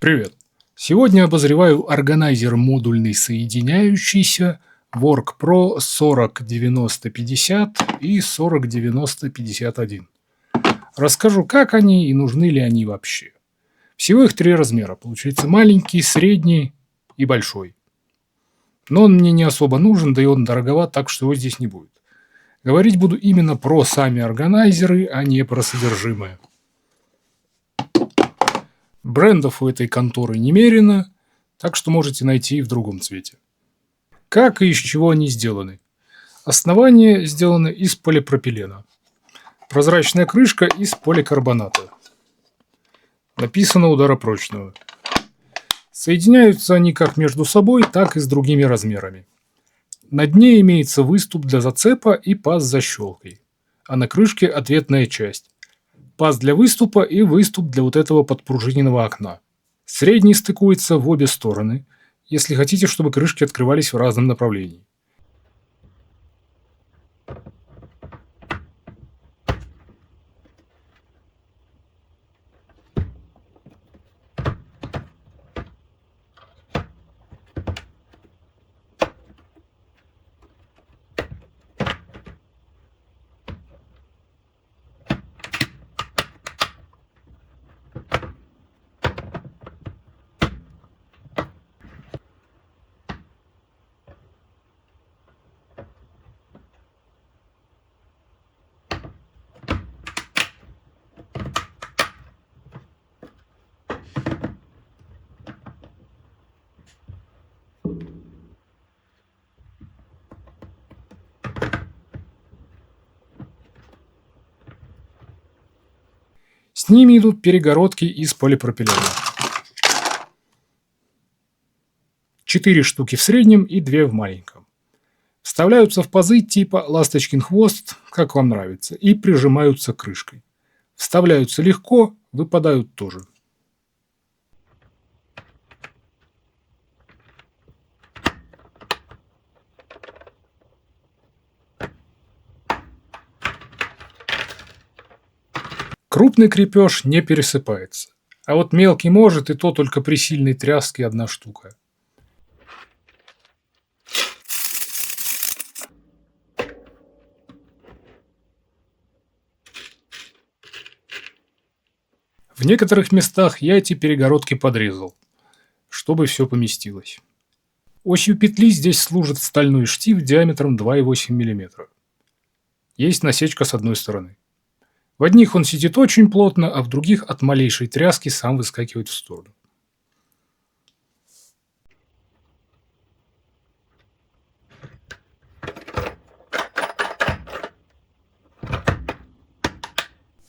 Привет! Сегодня обозреваю органайзер модульный соединяющийся Work Pro 409050 и 409051. Расскажу, как они и нужны ли они вообще. Всего их три размера. Получается маленький, средний и большой. Но он мне не особо нужен, да и он дороговат, так что его здесь не будет. Говорить буду именно про сами органайзеры, а не про содержимое. Брендов у этой конторы немерено, так что можете найти и в другом цвете. Как и из чего они сделаны? Основание сделано из полипропилена. Прозрачная крышка из поликарбоната. Написано ударопрочного. Соединяются они как между собой, так и с другими размерами. На дне имеется выступ для зацепа и паз с защелкой, а на крышке ответная часть. Паз для выступа и выступ для вот этого подпружиненного окна. Средний стыкуется в обе стороны, если хотите, чтобы крышки открывались в разном направлении. С ними идут перегородки из полипропилена. 4 штуки в среднем и 2 в маленьком. Вставляются в пазы типа ласточкин хвост, как вам нравится, и прижимаются крышкой. Вставляются легко, выпадают тоже. Крупный крепеж не пересыпается, а вот мелкий может, и то только при сильной тряске одна штука. В некоторых местах я эти перегородки подрезал, чтобы все поместилось. Осью петли здесь служит стальной штифт диаметром 2,8 мм. Есть насечка с одной стороны. В одних он сидит очень плотно, а в других от малейшей тряски сам выскакивает в сторону.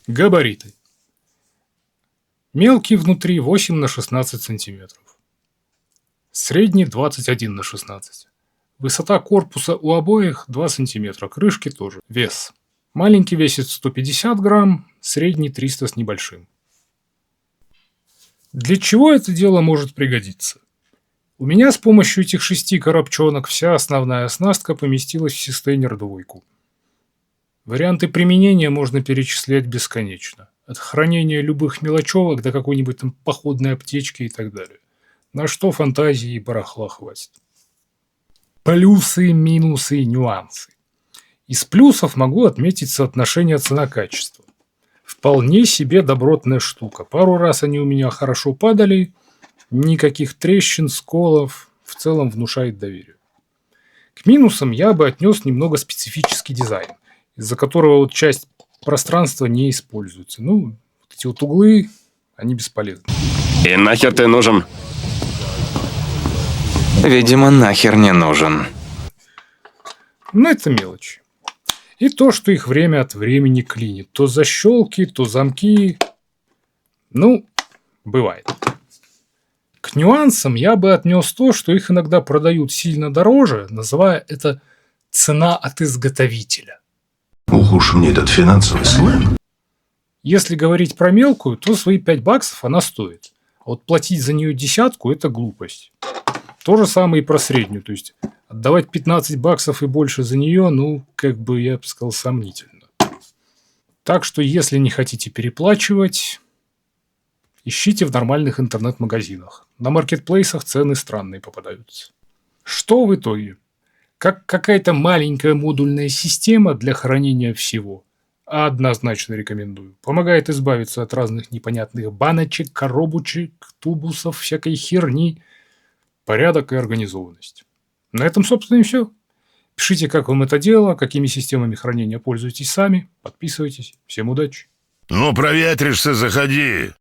Габариты. Мелкий внутри 8 на 16 см. Средний 21 на 16. Высота корпуса у обоих 2 см, крышки тоже. Вес. Маленький весит 150 грамм, средний 300 с небольшим. Для чего это дело может пригодиться? У меня с помощью этих 6 коробчонок вся основная оснастка поместилась в систейнер двойку. Варианты применения можно перечислять бесконечно. От хранения любых мелочевок до какой-нибудь там походной аптечки и так далее. На что фантазии и барахла хватит. Плюсы, минусы, нюансы. Из плюсов могу отметить соотношение цена-качество. Вполне себе добротная штука. Пару раз они у меня хорошо падали, никаких трещин, сколов, в целом внушает доверие. К минусам я бы отнес немного специфический дизайн, из-за которого вот часть пространства не используется. Ну, вот эти вот углы, они бесполезны. И нахер ты нужен? Видимо, нахер не нужен. Но это мелочи. И то, что их время от времени клинит. То защелки, то замки. Ну, бывает. К нюансам я бы отнес то, что их иногда продают сильно дороже, называя это цена от изготовителя. Ох уж мне этот финансовый сленг. Если говорить про мелкую, то свои 5 баксов она стоит. А вот платить за нее десятку – это глупость. То же самое и про среднюю. То есть отдавать 15 баксов и больше за нее, ну, как бы я бы сказал, сомнительно. Так что, если не хотите переплачивать, Ищите в нормальных интернет-магазинах. На маркетплейсах цены странные попадаются. Что в итоге? Как какая-то маленькая модульная система для хранения всего. Однозначно рекомендую. Помогает избавиться от разных непонятных баночек, коробочек, тубусов, всякой херни. Порядок и организованность. На этом, собственно, и все. Пишите, как вам это дело, какими системами хранения пользуетесь сами. Подписывайтесь. Всем удачи. Ну, проветришься, заходи.